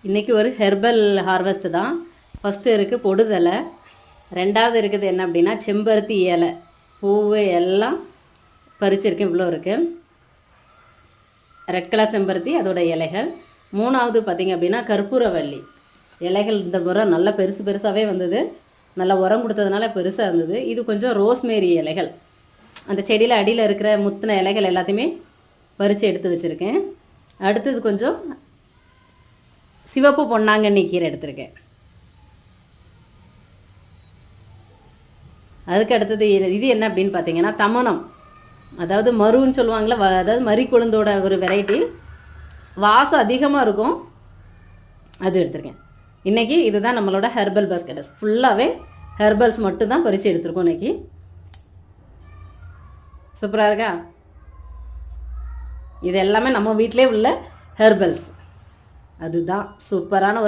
இன்றைக்கி ஒரு herbal harvest தான். ஃபஸ்ட்டு இருக்குது பொடுதலை, ரெண்டாவது இருக்குது என்ன அப்படின்னா செம்பருத்தி இலை, பூவு எல்லாம் பறிச்சிருக்கேன். இவ்வளோ இருக்குது ரெட் கலர் செம்பருத்தி, அதோட இலைகள். மூணாவது பார்த்திங்க அப்படின்னா கற்பூரவள்ளி இலைகள். இந்த முறை நல்லா பெருசு பெருசாகவே வந்தது, நல்லா உரம் கொடுத்ததுனால பெருசாக இருந்தது. இது கொஞ்சம் ரோஸ்மேரி இலைகள், அந்த செடியில் அடியில் இருக்கிற முத்தின இலைகள் எல்லாத்தையுமே பறித்து எடுத்து வச்சுருக்கேன். அடுத்தது கொஞ்சம் சிவப்பு பொன்னாங்கண்ணி கீரை எடுத்திருக்கேன். அதுக்கு அடுத்தது இது என்ன அப்படின்னு பார்த்தீங்கன்னா தமனம், அதாவது மருன்னு சொல்லுவாங்களே, அதாவது மரி கொழுந்தோட ஒரு வெரைட்டி, வாசம் அதிகமாக இருக்கும், அது எடுத்திருக்கேன். இன்றைக்கி இதுதான் நம்மளோட ஹெர்பல் பாஸ்கெட். ஃபுல்லாகவே ஹெர்பல்ஸ் மட்டும்தான் பறித்து எடுத்துருக்கோம் இன்றைக்கி. சூப்பராக இருக்கா? இது எல்லாமே நம்ம வீட்டிலே உள்ள ஹெர்பல்ஸ். அதுதான் சூப்பரான ஒரு